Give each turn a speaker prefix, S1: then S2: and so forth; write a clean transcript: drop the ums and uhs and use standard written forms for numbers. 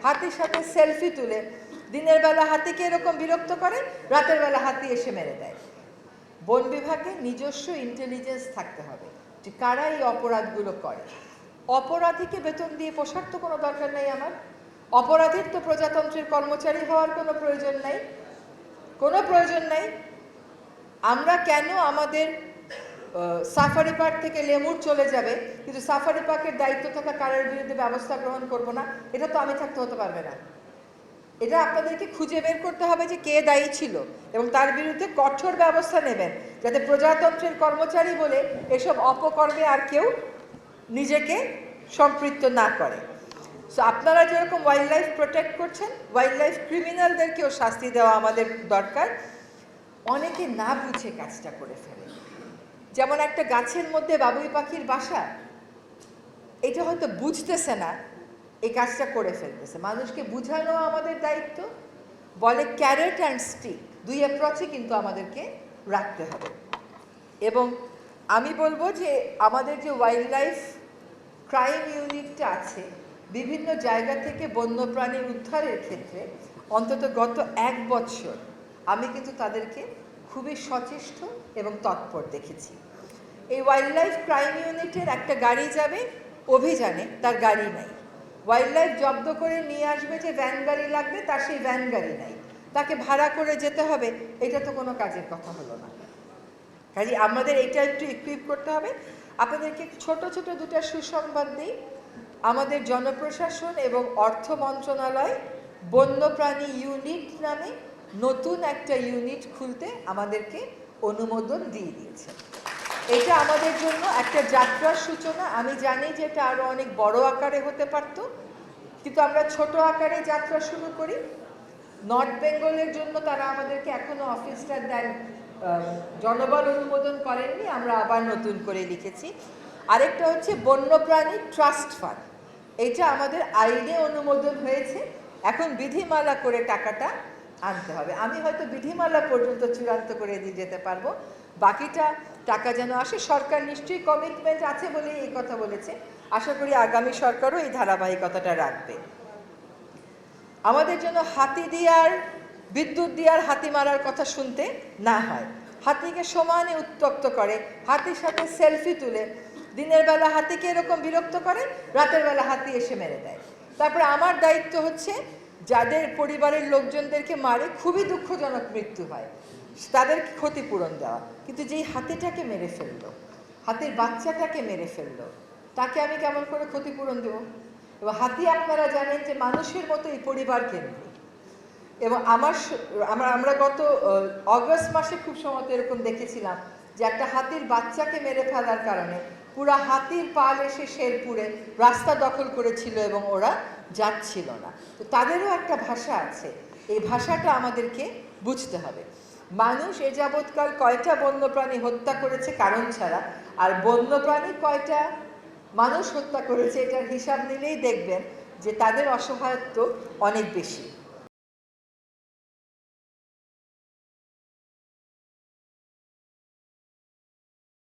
S1: হাতির সাথে সেলফি তুলে দিনের বেলা হাতিকে এরকম বিরক্ত করে, রাতের বেলা হাতি এসে মেরে দেয়। বন বিভাগে নিজস্ব ইন্টেলিজেন্স থাকতে হবে যে কারা এই অপরাধগুলো করে। অপরাধীকে বেতন দিয়ে পোষার তো কোনো দরকার নেই আমার। অপরাধীর তো প্রজাতন্ত্রের কর্মচারী হওয়ার কোনো প্রয়োজন নাই, কোনো প্রয়োজন নাই। আমরা কেন আমাদের সাফারি পার্ক থেকে লেমুর চলে যাবে, কিন্তু সাফারি পার্কের দায়িত্ব থাকা কারোর বিরুদ্ধে ব্যবস্থা গ্রহণ করব না? এটা তো আমি থাকতে হতে পারবে না। এটা আপনাদেরকে খুঁজে বের করতে হবে যে কে দায়ী ছিল এবং তার বিরুদ্ধে কঠোর ব্যবস্থা নেবেন, যাতে প্রজাতন্ত্রের কর্মচারী বলে এসব অপকর্মে আর কেউ নিজেকে সম্পৃক্ত না করে। সো আপনারা যেরকম ওয়াইল্ড লাইফ প্রোটেক্ট করছেন, ওয়াইল্ড লাইফ ক্রিমিনালদেরকেও শাস্তি দেওয়া আমাদের দরকার। অনেকে না বুঝে কাজটা করে ফেলে, যেমন একটা গাছের মধ্যে বাবুই পাখির বাসা, এটা হয়তো বুঝতেছে না, এই কাজটা করে ফেলতেছে। মানুষকে বুঝানো আমাদের দায়িত্ব। বলে ক্যারেট অ্যান্ড স্টিক, দুই অ্যাপ্রোচই কিন্তু আমাদেরকে রাখতে হবে। এবং আমি বলবো যে আমাদের যে ওয়াইল্ড লাইফ ক্রাইম ইউনিটটা আছে, বিভিন্ন জায়গা থেকে বন্যপ্রাণী উদ্ধারের ক্ষেত্রে অন্তত গত 1 বছর আমি কিন্তু তাদেরকে খুবই সচেষ্ট এবং তৎপর দেখেছি। এই ওয়াইল্ড লাইফ ক্রাইম ইউনিটের একটা গাড়ি যাবে অভিযানে, তার গাড়ি নাই। ওয়াইল্ড লাইফ জব্দ করে নিয়ে আসবে যে ভ্যান গাড়ি লাগবে, তার সেই ভ্যান গাড়ি নাই, তাকে ভাড়া করে যেতে হবে। এটা তো কোনো কাজের কথা হলো না। কাজে আমাদের এটা একটু ইকুইপ করতে হবে। আপনাদেরকে ছোট ছোট দুটো সুসংবাদ দিই। আমাদের জনপ্রশাসন এবং অর্থ মন্ত্রণালয় বন্যপ্রাণী ইউনিট নামে নতুন একটা ইউনিট খুলতে আমাদেরকে অনুমোদন দিয়ে দিয়েছে। এটা আমাদের জন্য একটা যাত্রার সূচনা। আমি জানি যে এটা আরও অনেক বড় আকারে হতে পারত, কিন্তু আমরা ছোট আকারে যাত্রা শুরু করি। নর্থ বেঙ্গলের জন্য তারা আমাদেরকে এখনো অফিসটা দেন, জনবল অনুমোদন করেননি, আমরা আবার নতুন করে লিখেছি। আরেকটা হচ্ছে বন্যপ্রাণী ট্রাস্ট ফান্ড, এটা আমাদের আইনে অনুমোদন হয়েছে। এখন বিধিমালা করে টাকাটা আনতে হবে। আমি হয়তো বিধিমালা পর্যন্ত চূড়ান্ত করে দিয়ে যেতে পারবো, বাকিটা টাকা যেন আসে। সরকার নিশ্চয়ই কমিটমেন্ট আছে বলেই এই কথা বলেছে। আশা করি আগামী সরকারও এই ধারাবাহিকতাটা রাখবে। আমাদের জন্য হাতি দিয়ার, বিদ্যুৎ দিয়ার হাতি মারার কথা শুনতে না হয়। হাতিকে সমানে উত্তপ্ত করে, হাতির সাথে সেলফি তুলে দিনের বেলা হাতিকে এরকম বিরক্ত করে, রাতের বেলা হাতি এসে মেরে দেয়। তারপরে আমার দায়িত্ব হচ্ছে যাদের পরিবারের লোকজনদেরকে মারে, খুবই দুঃখজনক মৃত্যু হয়, তাদেরকে ক্ষতিপূরণ দেওয়া। কিন্তু যেই হাতিটাকে মেরে ফেললো, হাতির বাচ্চাটাকে মেরে ফেললো, তাকে আমি কেমন করে ক্ষতিপূরণ দেবো? এবং হাতি আপনারা জানেন যে মানুষের মতো এই পরিবার কেন্দ্রিক। এবং আমরা গত অগস্ট মাসে খুব সময় এরকম দেখেছিলাম যে একটা হাতির বাচ্চাকে মেরে ফেলার কারণে পুরা হাতির পাল এসে শেরপুরে রাস্তা দখল করেছিল এবং ওরা যাচ্ছিল না। তো তাদেরও একটা ভাষা আছে, এই ভাষাটা আমাদেরকে বুঝতে হবে। মানুষ এ যাবৎকাল কয়টা বন্যপ্রাণী হত্যা করেছে কারণ ছাড়া, আর বন্যপ্রাণী কয়টা মানুষ হত্যা করেছে, এটার হিসাব নিলেই দেখবেন যে তাদের অসহায়ত্ব অনেক বেশি।